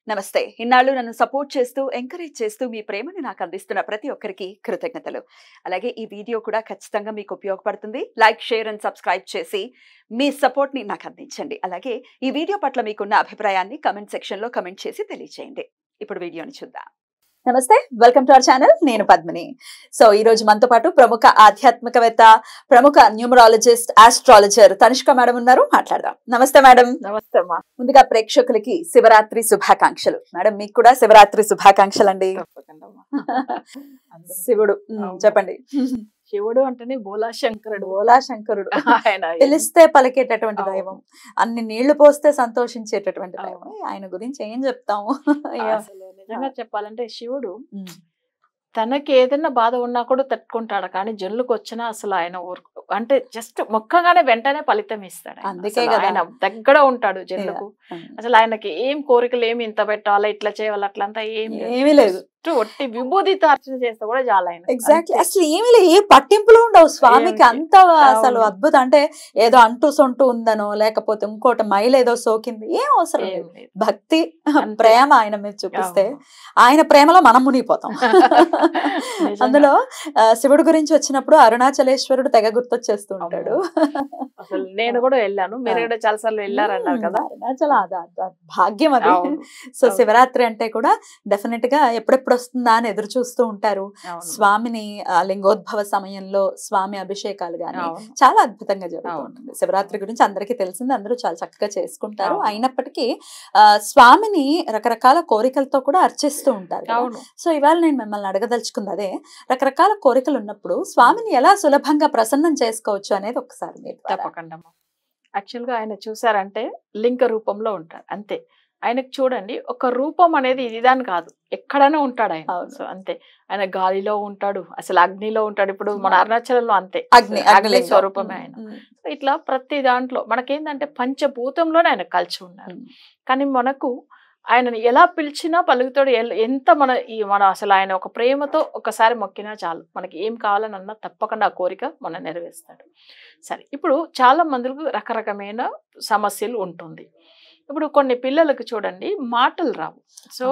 నమస్తే. ఇన్నాళ్ళు నన్ను సపోర్ట్ చేస్తూ, ఎంకరేజ్ చేస్తూ మీ ప్రేమని నాకు అందిస్తున్న ప్రతి ఒక్కరికి కృతజ్ఞతలు. అలాగే ఈ వీడియో కూడా ఖచ్చితంగా మీకు ఉపయోగపడుతుంది. లైక్, షేర్ అండ్ సబ్స్క్రైబ్ చేసి మీ సపోర్ట్‌ని నాకు అందించండి. అలాగే ఈ వీడియో పట్ల మీకున్న అభిప్రాయాన్ని కామెంట్ సెక్షన్‌లో కామెంట్ చేసి తెలియజేయండి. ఇప్పుడు వీడియోని చూద్దాం. నమస్తే, వెల్కమ్ టు అవర్ ఛానల్. నేను పద్మిని. సో ఈ రోజు మనతో పాటు ప్రముఖ ఆధ్యాత్మికవేత్త, ప్రముఖ న్యూమరాలజిస్ట్, ఆస్ట్రాలజర్ తనిష్క మేడం ఉన్నారు. మాట్లాడదాం. నమస్తే మేడం. నమస్తే అమ్మా. ముందుగా ప్రేక్షకులకి శివరాత్రి శుభాకాంక్షలు. మేడం మీకు కూడా శివరాత్రి శుభాకాంక్షలు అండి. శివుడు చెప్పండి. శివుడు అంటేనే బోలాశంకరుడు. బోలాశంకరుడు ఆయన పిలిస్తే పలికేటటువంటి దైవం, అన్ని నీళ్లు పోస్తే సంతోషించేటటువంటి దైవం. ఆయన గురించి ఏం చెప్తాము. అసలు నిజంగా చెప్పాలంటే శివుడు తనకి ఏదైనా బాధ ఉన్నా కూడా తట్టుకుంటాడు, కానీ జనులకు వచ్చినా అసలు ఆయన అంటే జస్ట్ మొక్కగానే వెంటనే ఫలితం ఇస్తాడు. అందుకే అసలు ఆయన దగ్గర ఉంటాడు జనులకు. అసలు ఆయనకి ఏం కోరికలు ఏమి ఇంత పెట్టాలా, ఇట్లా చేయాలి, అట్లంతా ఏమీ లేదు. ఒట్టి విభూతితో అర్చన చేస్తే కూడా చాలా ఆయన. ఎగ్జాక్ట్లీ. అసలు ఏమీ లేదు, ఏ పట్టింపులు ఉండవు స్వామికి. అంత అసలు అద్భుతం. అంటే ఏదో అంటూ సొంటూ ఉందనో లేకపోతే ఇంకోటి మైలు ఏదో సోకింది, ఏం అవసరం లేదు. భక్తి, ప్రేమ ఆయన మీద చూపిస్తే ఆయన ప్రేమలో మనం మునిగిపోతాం. అందులో శివుడు గురించి వచ్చినప్పుడు అరుణాచలేశ్వరుడు తెగ గుర్తొచ్చేస్తూ ఉంటాడు. అసలు నేను కూడా వెళ్ళాను, మీరు కూడా చాలా సార్లు వెళ్ళారన్నారు కదా. అరుణాచల భాగ్యం అది. సో శివరాత్రి అంటే కూడా డెఫినెట్ గా ఎప్పుడెప్పుడు వస్తుందా అని ఎదురు చూస్తూ ఉంటారు. స్వామిని లింగోద్భవ సమయంలో స్వామి అభిషేకాలు గాని చాలా అద్భుతంగా జరుగుతూ ఉంటుంది. శివరాత్రి గురించి అందరికీ తెలిసింది, అందరూ చాలా చక్కగా చేసుకుంటారు. అయినప్పటికీ స్వామిని రకరకాల కోరికలతో కూడా అర్చిస్తూ ఉంటారు. సో ఇవాళ నేను మిమ్మల్ని అడగదలుచుకుంది అదే, రకరకాల కోరికలు ఉన్నప్పుడు స్వామిని ఎలా సులభంగా ప్రసన్నం చేసుకోవచ్చు అనేది ఒకసారి మీరు. తప్పకుండా. యాక్చువల్ గా ఆయన చూసారంటే లింగ రూపంలో ఉంటారు అంతే. ఆయనకు చూడండి, ఒక రూపం అనేది ఇదాని కాదు, ఎక్కడైనా ఉంటాడు ఆయన. సో అంతే, ఆయన గాలిలో ఉంటాడు, అసలు అగ్నిలో ఉంటాడు. ఇప్పుడు మన అరుణాచలంలో అంతే, అగ్ని స్వరూపమే ఆయన. ఇట్లా ప్రతి దాంట్లో మనకేంటంటే పంచభూతంలోనే ఆయన కలిసి ఉన్నారు. కానీ మనకు ఆయనను ఎలా పిలిచినా పలుకుతాడు. ఎంత మన అసలు ఆయన ఒక ప్రేమతో ఒకసారి మొక్కినా చాలు, మనకి ఏం కావాలని అన్నా తప్పకుండా ఆ కోరిక మనం నెరవేరుస్తాడు. సరే, ఇప్పుడు చాలా మందికి రకరకమైన సమస్యలు ఉంటుంది. ఇప్పుడు కొన్ని పిల్లలకు చూడండి మాటలు రావు. సో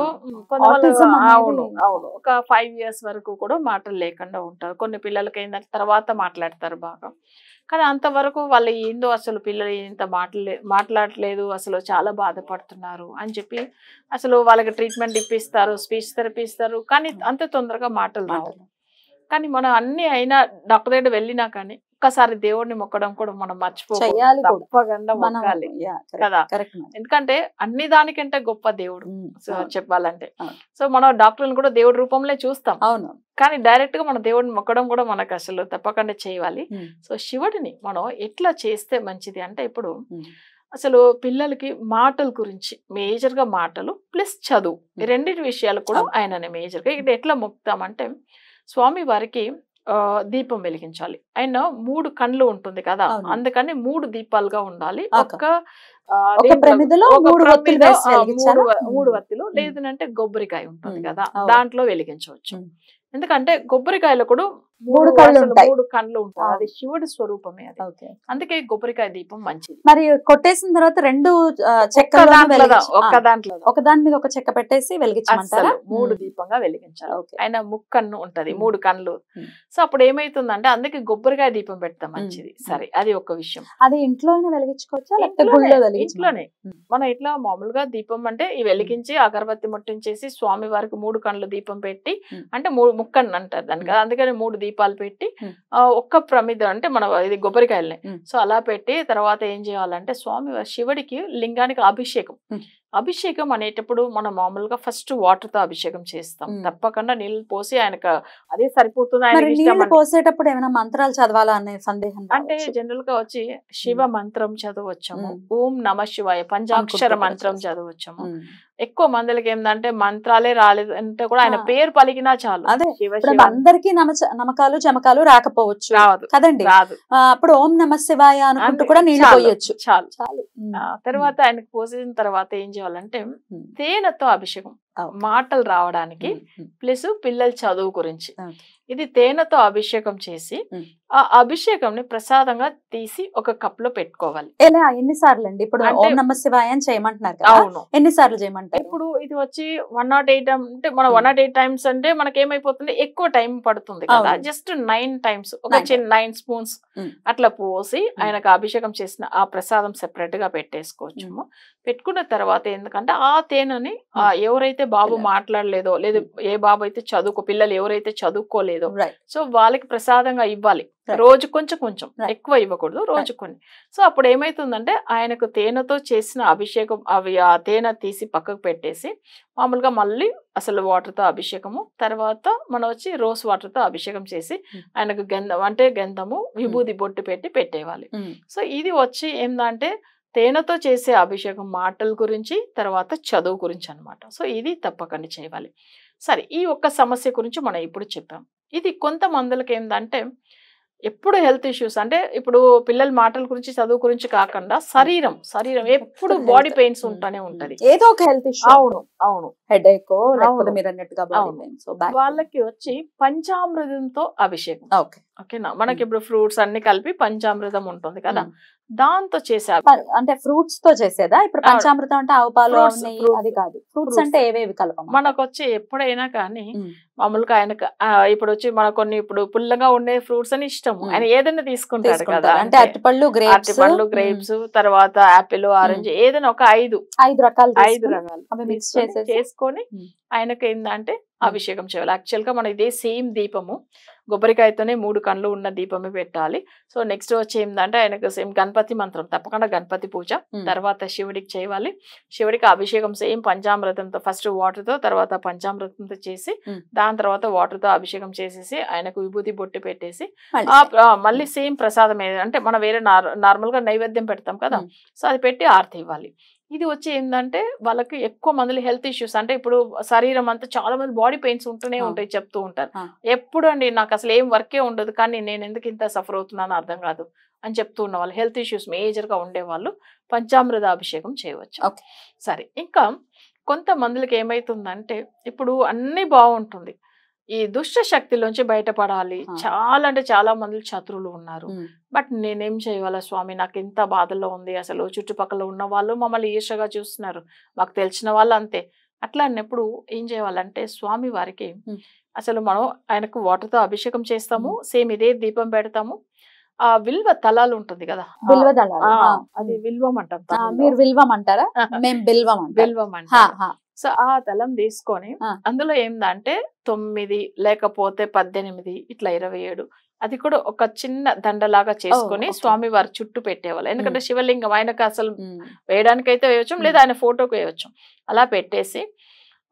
అవును ఒక 5 years వరకు కూడా మాటలు లేకుండా ఉంటారు. కొన్ని పిల్లలకి ఏంటంటే తర్వాత మాట్లాడతారు బాగా, కానీ అంతవరకు వాళ్ళు ఏందో అసలు పిల్లలు ఇంత మాట్లాడలేదు, అసలు చాలా బాధపడుతున్నారు అని చెప్పి అసలు వాళ్ళకి ట్రీట్మెంట్ ఇప్పిస్తారు, స్పీచ్ థెరపీ ఇస్తారు, కానీ అంత తొందరగా మాటలు రావు. కానీ మనం అన్ని అయినా డాక్టర్ దగ్గర వెళ్ళినా కానీ ఒక్కసారి దేవుడిని మొక్కడం కూడా మనం మర్చిపోవాలి, తప్పకుండా మొక్కాలి కదా. ఎందుకంటే అన్ని దానికంటే గొప్ప దేవుడు చెప్పాలంటే. సో మనం డాక్టర్ని కూడా దేవుడి రూపంలో చూస్తాం, అవును, కానీ డైరెక్ట్ గా మన దేవుడిని మొక్కడం కూడా మనకు అసలు తప్పకుండా చేయాలి. సో శివుడిని మనం ఎట్లా చేస్తే మంచిది అంటే, ఇప్పుడు అసలు పిల్లలకి మాటల గురించి మేజర్ గా మాటలు ప్లస్ చదువు, ఈ రెండింటి విషయాలు కూడా ఆయనని మేజర్ గా ఇక్కడ ఎట్లా మొక్కుతామంటే, స్వామి వారికి దీపం వెలిగించాలి. ఆయన 3 కళ్ళు ఉంటుంది కదా, అందుకని 3 దీపాలుగా ఉండాలి. ఒక ప్రమిదలో 3 వత్తులు లేదంటే కొబ్బరికాయ ఉంటుంది కదా, దాంట్లో వెలిగించవచ్చు. ఎందుకంటే కొబ్బరికాయలో కూడా 3 కళ్ళు ఉంటాయి, అది శివుడి స్వరూపమే అది. అందుకే కొబ్బరికాయ దీపం మంచిది. మరి కొట్టేసిన తర్వాత 2 చెక్క ఒక దాంట్లో ఒక దాని మీద ఒక చెక్క పెట్టేసి వెలిగించాలి. 3 దీపంగా వెలిగించాలి. ఆయన ముక్కన్ను ఉంటది, 3 కళ్ళు. సో అప్పుడు ఏమైతుందంటే అందుకే కొబ్బరికాయ దీపం పెడతాం మంచిది. సరే, అది ఒక విషయం. అది ఇంట్లో వెలిగించుకోవచ్చా? ఇంట్లోనే మనం ఇట్లా మామూలుగా దీపం అంటే ఈ వెలిగించి అగరబత్తి ముట్టించేసి స్వామి వారికి 3 కళ్ళు దీపం పెట్టి, అంటే ముక్కన్ను అంటారు దానికి, అందుకని 3 దీపాలు పెట్టి ఒక్క ప్రమిద అంటే మన ఇది కొబ్బరికాయలనే. సో అలా పెట్టి తర్వాత ఏం చేయాలంటే స్వామి శివుడికి లింగానికి అభిషేకం అనేటప్పుడు మనం మామూలుగా ఫస్ట్ వాటర్ తో అభిషేకం చేస్తాం. తప్పకుండా నీళ్ళు పోసి ఆయనకు అదే సరిపోతుంది. ఆయన పోసేటప్పుడు ఏమైనా మంత్రాలు చదవాలా అనే సందేహం అంటే జనరల్ గా వచ్చి శివ మంత్రం చదవచ్చాము, ఓం నమ శివాయ పంచాక్షర మంత్రం చదవచ్చాము. ఎక్కువ మందికి ఏంటంటే మంత్రాలే రాలేదు అంటే కూడా ఆయన పేరు పలికినా చాలు. అందరికి నమ్మకాలు చమకాలు రాకపోవచ్చు కదండి, అప్పుడు ఓం నమ శివాయ అనుకుంటూ కూడా నీళ్ళు పోయొచ్చు, చాలు. తర్వాత ఆయనకు పోసిన తర్వాత ఏం చేయాలంటే తేనెతో అభిషేకం. మాటలు రావడానికి, ప్లస్ పిల్లల చదువు గురించి. ఇది తేనెతో అభిషేకం చేసి ఆ అభిషేకంని ప్రసాదంగా తీసి ఒక కప్ లో పెట్టుకోవాలి. ఎలా ఎన్నిసార్లు అండి? ఇప్పుడు ఓం నమః శివాయ అని చేయమంటున్నారు కదా, అవును. ఎన్నిసార్లు చేయమంటారు? ఇప్పుడు ఇది వచ్చి 108 అంటే మన 108 టైమ్స్ అంటే మనకి ఏమైపోతుంది, ఎక్కువ టైం పడుతుంది కదా. జస్ట్ 9 టైమ్స్ ఒక 9 స్పూన్స్ అట్లా పోసి ఆయనకు అభిషేకం చేసిన ఆ ప్రసాదం సెపరేట్ గా పెట్టేసుకోవచ్చు. పెట్టుకున్న తర్వాత ఎందుకంటే ఆ తేనెని ఎవరైతే బాబు మాట్లాడలేదో, లేదు ఏ బాబు అయితే పిల్లలు ఎవరైతే చదువుకోలేదో, సో వాళ్ళకి ప్రసాదంగా ఇవ్వాలి. రోజు కొంచెం కొంచెం, ఎక్కువ ఇవ్వకూడదు, రోజు కొన్ని. సో అప్పుడు ఏమైతుందంటే ఆయనకు తేనెతో చేసిన అభిషేకం ఆ తేనె తీసి పక్కకు పెట్టేసి మామూలుగా మళ్ళీ అసలు వాటర్ తో అభిషేకము, తర్వాత మనం వచ్చి రోజ్ వాటర్ తో అభిషేకం చేసి ఆయనకు గంధము విభూది బొట్టు పెట్టి పెట్టేవాలి. సో ఇది వచ్చి ఏంటంటే తేనెతో చేసే అభిషేకం మాటల గురించి, తర్వాత చదువు గురించి అన్నమాట. సో ఇది తప్పకుండా చేయాలి. సరే, ఈ ఒక్క సమస్య గురించి మనం ఇప్పుడు చెప్పాం. ఇది కొంతమందికి ఏంటంటే ఎప్పుడు హెల్త్ ఇష్యూస్, అంటే ఇప్పుడు పిల్లల మాటల గురించి చదువు గురించి కాకుండా శరీరం ఎప్పుడు బాడీ పెయిన్స్ ఉంటూనే ఉంటది, ఏదో ఒక హెల్త్ ఇష్యూ. అవును హెడేక్, లేకపోతే మీరు అన్నట్టుగా వాళ్ళకి వచ్చి పంచామృతంతో అభిషేకం. ఓకేనా, మనకి ఇప్పుడు ఫ్రూట్స్ అన్ని కలిపి పంచామృతం ఉంటుంది కదా, దాంతో చేసే అంటే ఫ్రూట్స్ తో చేసేదా? ఇప్పుడు పంచామృతం అంటే ఆవు పాలు అది కాదు, ఫ్రూట్స్ అంటే ఏవేవి కలపం? మనకు వచ్చి ఎప్పుడైనా కానీ మామూలుగా ఆయనకు ఇప్పుడు వచ్చి మన కొన్ని ఇప్పుడు పుల్లగా ఉండే ఫ్రూట్స్ అని ఇష్టము, ఆయన ఏదైనా తీసుకుంటాడు కదా. అంటే అరటిపళ్ళు, గ్రేప్స్, తర్వాత యాపిల్, ఆరెంజ్, ఏదైనా ఒక 5 రకాలు మిక్స్ చేసుకొని ఆయనకు ఏంటంటే అభిషేకం చేయాలి. యాక్చువల్ గా మన ఇదే సేమ్ దీపము కొబ్బరికాయతోనే 3 కళ్ళు ఉన్న దీపమే పెట్టాలి. సో నెక్స్ట్ వచ్చి ఏంటంటే ఆయనకు సేమ్ గణపతి మంత్రం, తప్పకుండా గణపతి పూజ, తర్వాత శివుడికి చేయాలి. శివుడికి అభిషేకం సేమ్ పంచామృతంతో, ఫస్ట్ వాటర్ తో, తర్వాత పంచామృతంతో చేసి దాని తర్వాత వాటర్ తో అభిషేకం చేసేసి ఆయనకు విభూతి బొట్టు పెట్టేసి మళ్ళీ సేమ్ ప్రసాదం అంటే మనం వేరే నార్మల్ గా నైవేద్యం పెడతాం కదా, సో అది పెట్టి ఆరతి ఇవ్వాలి. ఇది వచ్చి ఏంటంటే వాళ్ళకి ఎక్కువ మంది హెల్త్ ఇష్యూస్, అంటే ఇప్పుడు శరీరం అంతా చాలా మంది బాడీ పెయిన్స్ ఉంటూనే ఉంటాయి, చెప్తూ ఉంటారు. ఎప్పుడు అండి నాకు అసలు ఏం వర్కే ఉండదు, కానీ నేను ఎందుకు ఇంత సఫర్ అవుతున్నానో అర్థం కాదు అని చెప్తూ ఉన్న వాళ్ళు, హెల్త్ ఇష్యూస్ మేజర్ గా ఉండే వాళ్ళు పంచామృత అభిషేకం చేయవచ్చు. సరే, ఇంకా కొంతమందికి ఏమైతుందంటే ఇప్పుడు అన్ని బాగుంటుంది, ఈ దుష్ట శక్తిలోంచి బయటపడాలి. చాలా అంటే చాలా మంది శత్రువులు ఉన్నారు, బట్ నేనేం చేయాలా స్వామి, నాకు ఎంత బాధలో ఉంది, అసలు చుట్టుపక్కల ఉన్న వాళ్ళు మమ్మల్ని ఈర్షగా చూస్తున్నారు, మాకు తెలిసిన వాళ్ళు అంతే. అట్లా అన్నప్పుడు ఏం చేయాలంటే స్వామి వారికి అసలు మనం ఆయనకు వాటర్ తో అభిషేకం చేస్తాము, సేమ్ ఇదే దీపం పెడతాము. ఆ విల్వ తలాలు ఉంటుంది కదా, అది విల్వం అంటాం. మీరు విల్వం అంటారా? మేము బిల్వం అంటాం. సో ఆ తలం తీసుకొని అందులో ఏందంటే 9 లేకపోతే 18 ఇట్లా 27 అది కూడా ఒక చిన్న దండలాగా చేసుకొని స్వామి వారి చుట్టూ పెట్టేవాళ్ళు. ఎందుకంటే శివలింగం ఆయనకు అసలు వేయడానికైతే వేయచ్చు, లేదా ఆయన ఫోటోకి వేయచ్చు. అలా పెట్టేసి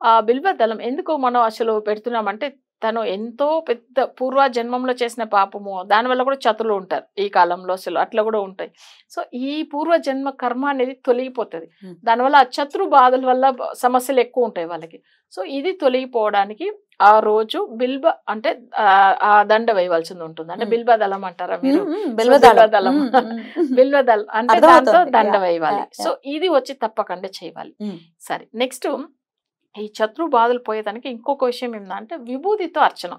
ఆ బిల్వ దళం ఎందుకు మనం అసలు పెడుతున్నామంటే తను ఎంతో పెద్ద పూర్వ జన్మంలో చేసిన పాపము, దానివల్ల కూడా చతులు ఉంటారు ఈ కాలంలో, అసలు అట్లా కూడా ఉంటాయి. సో ఈ పూర్వ జన్మ కర్మ అనేది తొలగిపోతుంది, దానివల్ల ఆ శత్రు బాధల వల్ల సమస్యలు ఎక్కువ ఉంటాయి వాళ్ళకి. సో ఇది తొలగిపోవడానికి ఆ రోజు బిల్వ అంటే ఆ దండ వేయవలసింది ఉంటుంది. అంటే బిల్వ దళం అంటారా మీరు? బిల్వదళం అంటే దాంతో దండ వేయాలి. సో ఇది వచ్చి తప్పకుండా చేయాలి. సరే, నెక్స్ట్ ఈ శత్రు బాధలు పోయేదానికి ఇంకొక విషయం ఏంటంటే విభూతితో అర్చన.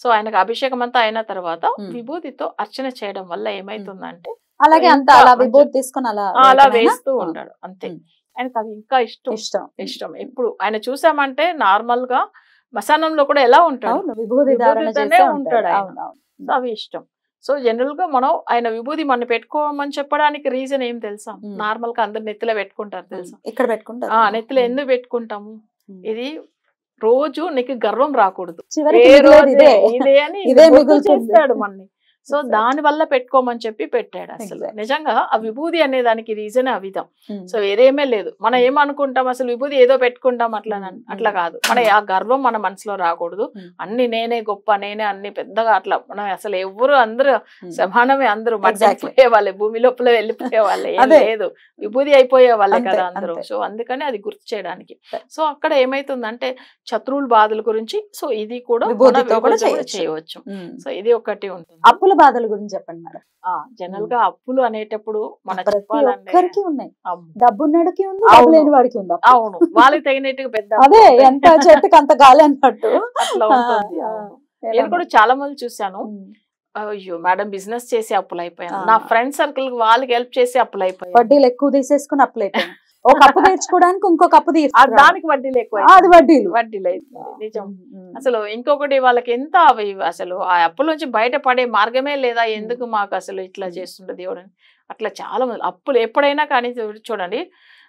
సో ఆయనకు అభిషేకం అంతా అయిన తర్వాత విభూతితో అర్చన చేయడం వల్ల ఏమైతుందంటే అలాగే అంత అలా విభూతి తీసుకొని అలా వేస్తూ ఉంటాడు అంతే. ఆయనకు అది ఇంకా ఇష్టం. ఎప్పుడు ఆయన చూసామంటే నార్మల్ గా మసానంలో కూడా ఎలా ఉంటాడు, విభూతితోనే ఉంటాడు ఆయన. సో అవి ఇష్టం. సో జనరల్ గా మనం ఆయన విభూతి మనం పెట్టుకోమని చెప్పడానికి రీజన్ ఏం తెలుసా? నార్మల్ గా అందరు నెత్తిలో పెట్టుకుంటారు తెలుసా? ఇక్కడ పెట్టుకుంటారు. నెత్తిలో ఎందుకు పెట్టుకుంటాము? ఇది రోజు నీకు గర్వం రాకూడదు, ఇదే అని చేస్తాడు మన్ని. సో దాని వల్ల పెట్టుకోమని చెప్పి పెట్టాడు. అసలు నిజంగా ఆ విభూతి అనే దానికి రీజన్ అవిధం. సో వేరేమే లేదు. మనం ఏమనుకుంటాం అసలు విభూతి ఏదో పెట్టుకుంటాం అట్లా కాదు. మన ఆ గర్వం మన మనసులో రాకూడదు. అన్ని నేనే గొప్ప, నేనే అన్ని పెద్దగా అట్లా మనం అసలు ఎవరు అందరూ సమానమే, అందరూ మర్చిపోయే వాళ్ళే, భూమి లోపల వెళ్ళిపోయే వాళ్ళే, ఏం లేదు విభూతి అయిపోయే వాళ్ళే కదా అందరూ. సో అందుకని అది గుర్తు చేయడానికి. సో అక్కడ ఏమైతుందంటే శత్రువుల బాధల గురించి సో ఇది కూడా చేయవచ్చు. సో ఇది ఒకటి ఉంటుంది. అప్పుల బాధల గురించి చెప్పండి మేడం. జనరల్ గా అప్పులు అనేటప్పుడు మన ప్రతి ఒక్కరికి ఉన్నాయి. అవును. డబ్బున్నడికి ఉంది, డబ్బు లేని వాడికి ఉంది. అవును, వాళ్ళకి తగినట్టుగా పెద్ద అదే ఎంత చెట్టుకి అంత గాలి అన్నట్టు అట్లా ఉంటుంది. నేను కూడా చాలా మంది చూసాను, అయ్యో మేడం బిజినెస్ చేసి అప్పులు అయిపోయాను, నా ఫ్రెండ్ సర్కిల్ వాళ్ళకి హెల్ప్ చేసి అప్పులు అయిపోయాను, వడ్డీలు ఎక్కువ తీసేసుకుని అప్పులు అయిపోయాను, ఒక అప్పు తీర్చుకోవడానికి ఇంకొక అప్పు దానికి వడ్డీలు ఎక్కువ, అది వడ్డీలు అవుతుంది నిజం. అసలు ఇంకొకటి వాళ్ళకి ఎంత అసలు ఆ అప్పుల నుంచి బయటపడే మార్గమే లేదా, ఎందుకు మాకు అసలు ఇట్లా చేస్తుండే దేవుడు అని. అట్లా చాలా మంది అప్పులు ఎప్పుడైనా కానీ చూడండి,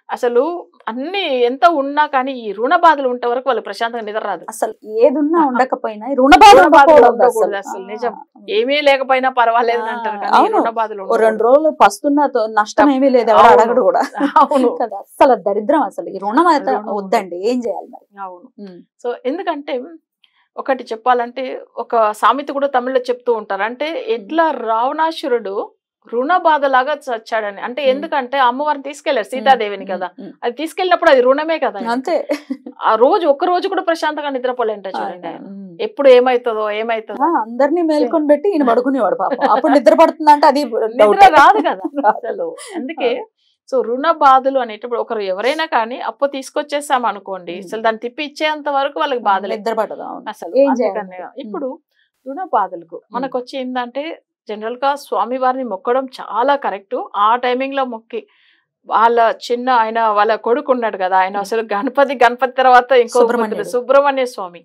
అసలు అన్ని ఎంత ఉన్నా కానీ ఈ రుణ బాధలు ఉంటే వరకు వాళ్ళు ప్రశాంతంగా నిద్ర రాదు. అసలు ఏదున్నా ఉండకపోయినా రుణ బాధలు ఉండకూడదు అసలు నిజం. ఏమీ లేకపోయినా పర్వాలేదు అంటారు కానీ రుణ బాధలు 2 రోజులు పస్తున్న నష్టం ఏమీ లేదు, ఎవరు అడగడు కూడా. అవును కదా, అసలు దరిద్రం అసలు ఈ రుణం అయితే వద్దండి, ఏం చేయాలి మరి. అవును. సో ఎందుకంటే ఒకటి చెప్పాలంటే ఒక సామెత కూడా తమిళ్లో చెప్తూ ఉంటారు, అంటే ఎట్లా రావణాసురుడు రుణ బాధలాగా చచ్చాడని. అంటే ఎందుకంటే అమ్మవారిని తీసుకెళ్లారు సీతాదేవిని కదా, అది తీసుకెళ్ళినప్పుడు అది రుణమే కదా. అంతే, ఆ రోజు ఒక్క రోజు కూడా ప్రశాంతంగా నిద్రపోలేంట చూడండి. ఎప్పుడు ఏమైతుందో అందరినీ మేల్కొని పెట్టి ఈయన పడుకునేవాడు పాపం. అప్పుడు నిద్ర పడుతుంది అంటే అది నిద్ర రాదు కదా అసలు. అందుకే సో రుణ బాధలు అనేటప్పుడు ఒకరు ఎవరైనా కానీ అప్పు తీసుకొచ్చేసాం అనుకోండి, అసలు దాన్ని తిప్పి ఇచ్చేంత వరకు వాళ్ళకి బాధలు, నిద్ర పడదు అసలు. ఇప్పుడు రుణ బాధలకు మనకు వచ్చి ఏంటంటే జనరల్ గా స్వామి వారిని మొక్కడం చాలా కరెక్ట్. ఆ టైమింగ్ లో మొక్కి వాళ్ళ ఆయన వాళ్ళ కొడుకు ఉన్నాడు కదా, ఆయన అసలు గణపతి తర్వాత ఇంకో సుబ్రహ్మణ్య స్వామి,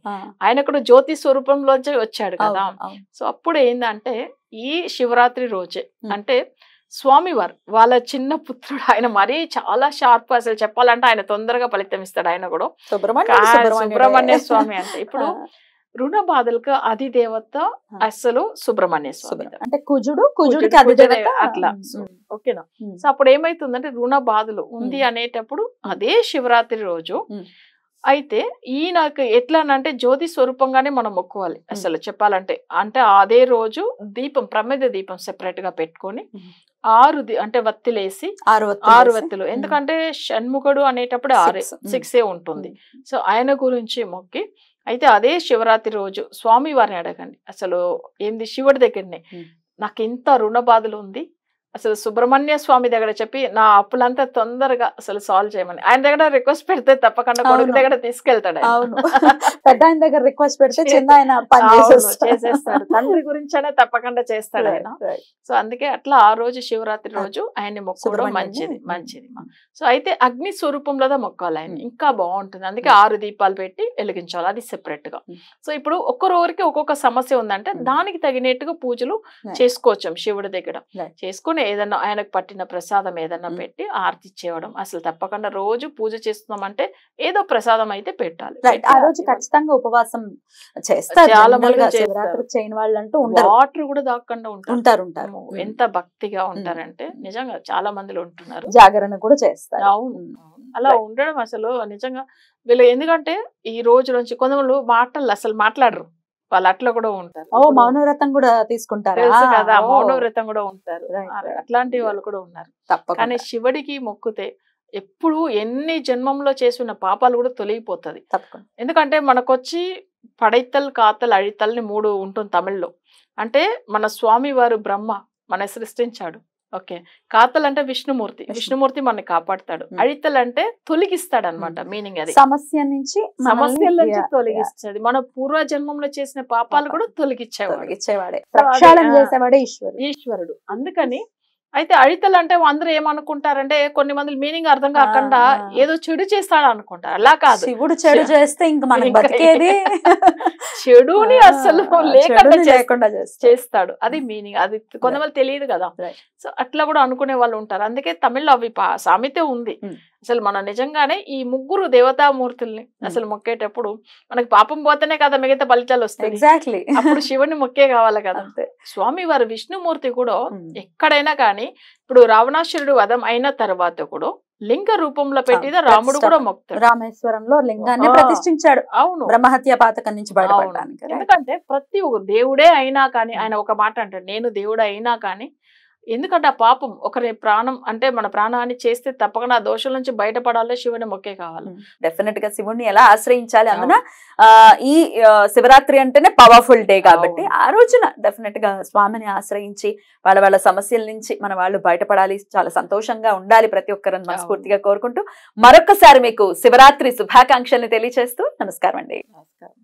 ఆయన కూడా జ్యోతి స్వరూపంలోంచి వచ్చాడు కదా. సో అప్పుడు ఏంటంటే ఈ శివరాత్రి రోజే అంటే స్వామివారు వాళ్ళ చిన్న పుత్రుడు, ఆయన మరీ చాలా షార్ప్, అసలు చెప్పాలంటే ఆయన తొందరగా ఫలితం ఇస్తాడు. ఆయన కూడా సుబ్రహ్మణ్య స్వామి అంటే ఇప్పుడు రుణ బాధలకు అధి దేవత అసలు సుబ్రహ్మణ్య స్వామి, అంటే కుజుడికి అధి దేవత అట్లా. ఓకేనా. సో అప్పుడు ఏమైతుందంటే రుణ బాధలు ఉంది అనేటప్పుడు అదే శివరాత్రి రోజు అయితే ఈయనకు ఎట్లానంటే జ్యోతి స్వరూపంగానే మనం మొక్కుకోవాలి అసలు చెప్పాలంటే. అంటే అదే రోజు దీపం ప్రమిద దీపం సెపరేట్ గా పెట్టుకొని 6 అంటే వత్తిలేసి 6 వత్తులు, ఎందుకంటే షణ్ముఖుడు అనేటప్పుడు 6 ఉంటుంది. సో ఆయన గురించి మొక్కి అయితే అదే శివరాత్రి రోజు స్వామి వారిని అడగండి, అసలు ఏంది శివుడి దగ్గరనే నాకు ఇంత రుణ బాధలు ఉంది, అసలు సుబ్రహ్మణ్య స్వామి దగ్గర చెప్పి నా అప్పులంతా తొందరగా అసలు సాల్వ్ చేయమని. ఆయన దగ్గర రిక్వెస్ట్ పెడితే తప్పకుండా కొడుకు దగ్గర తీసుకెళ్తాడు. పెద్ద ఆయన దగ్గర రిక్వెస్ట్ పెడితే చిన్న ఆయన చేసేస్తాడు, తండ్రి గురించనే తప్పకుండా చేస్తాడు ఆయన. సో అందుకే అట్లా ఆ రోజు శివరాత్రి రోజు ఆయన్ని మొక్కుకోవడం మంచిది. సో అయితే అగ్ని స్వరూపంలో మొక్కాలి ఆయన, ఇంకా బాగుంటుంది. అందుకే 6 దీపాలు పెట్టి వెలిగించాలి, అది సెపరేట్ గా. సో ఇప్పుడు ఒక్కొక్కరికి ఒక్కొక్క సమస్య ఉందంటే దానికి తగినట్టుగా పూజలు చేసుకోవచ్చు శివుడి దగ్గర. చేసుకుని ఏదన్నా ఆయనకు పట్టిన ప్రసాదం ఏదన్నా పెట్టి ఆరతి చేయడం, అసలు తప్పకుండా రోజు పూజ చేస్తున్నామంటే ఏదో ప్రసాదం అయితే పెట్టాలి. ఆ రోజు ఖచ్చితంగా ఉపవాసం చేస్తారు చాలా మంది, శివరాత్రికి చేయని వాళ్ళు అంటూ ఉంటారు. వాటర్ కూడా దాక్కుండా ఉంటారు. ఎంత భక్తిగా ఉంటారంటే నిజంగా చాలా మందిలో ఉంటున్నారు, జాగరణ కూడా చేస్తారు. అవును, అలా ఉండడం అసలు నిజంగా వీళ్ళు. ఎందుకంటే ఈ రోజు నుంచి కొంతమంది అసలు మాట్లాడరు, వాళ్ళు అట్లా కూడా ఉంటారు. మౌనవ్రతం కూడా తీసుకుంటారు కదా, మౌనవ్రతం కూడా ఉంటారు, అట్లాంటి వాళ్ళు కూడా ఉన్నారు. కానీ శివుడికి మొక్కుతే ఎప్పుడు ఎన్ని జన్మంలో చేసిన పాపాలు కూడా తొలగిపోతుంది. ఎందుకంటే మనకొచ్చి పడైతల్ కాతల్ అழிతల్ 3 ఉంటుంది తమిళ్లో. అంటే మన స్వామి వారు బ్రహ్మ మన సృష్టించాడు. ఓకే, కాతల్ అంటే విష్ణుమూర్తి మనని కాపాడుతాడు. అழிతల్ అంటే తొలగిస్తాడు అనమాట, మీనింగ్ అది సమస్యల నుంచి తొలగిస్తాడు. మన పూర్వ జన్మంలో చేసిన పాపాలు కూడా తొలగించేవాడే, ఈశ్వరుడు. అందుకని అయితే అழிతలు అంటే అందరూ ఏమనుకుంటారంటే కొన్ని మంది మీనింగ్ అర్థం కాకుండా ఏదో చెడు చేస్తాడు అనుకుంటారు. అలా కాదు, శివుడు చెడు చేస్తే ఇంకా మనం బతికేది చెడుని అసలు లేకుండా చేస్తాడు, అది మీనింగ్. అది కొంతమంది తెలియదు కదా. సో అట్లా కూడా అనుకునే వాళ్ళు ఉంటారు. అందుకే తమిళ్లో అవి సామెత ఉంది. అసలు మన నిజంగానే ఈ 3 దేవతామూర్తుల్ని అసలు మొక్కేటప్పుడు మనకి పాపం పోతేనే కదా మిగతా ఫలితాలు వస్తాయి. అప్పుడు శివుని మొక్కే కావాలి కదా. స్వామి వారు విష్ణుమూర్తి కూడా ఎక్కడైనా కానీ ఇప్పుడు రావణాసురుడు వధం అయిన తర్వాత కూడా లింగ రూపంలో పెట్టిన రాముడు కూడా మొక్తాడు. రామేశ్వరంలో లింగాన్ని ప్రతిష్ఠించాడు. అవును, బ్రహ్మహత్య పాతకం నుంచి బయటపడడానికి. ఎందుకంటే ప్రతి ఒక్క దేవుడే అయినా కానీ ఆయన ఒక మాట అంటాడు, నేను దేవుడు అయినా కానీ ఎందుకంటే ఆ పాపం ఒకరి ప్రాణం అంటే మన ప్రాణాన్ని చేస్తే తప్పకుండా ఆ దోషం నుంచి బయటపడాలి, శివుని మొక్కే కావాలి. డెఫినెట్ గా శివుణ్ణి ఎలా ఆశ్రయించాలి అందున ఈ శివరాత్రి అంటేనే పవర్ఫుల్ డే కాబట్టి ఆ రోజున డెఫినెట్ గా స్వామిని ఆశ్రయించి వాళ్ళ సమస్యల నుంచి మన వాళ్ళు బయటపడాలి, చాలా సంతోషంగా ఉండాలి ప్రతి ఒక్కరని మనస్ఫూర్తిగా కోరుకుంటూ మరొకసారి మీకు శివరాత్రి శుభాకాంక్షల్ని తెలియజేస్తూ నమస్కారం అండి.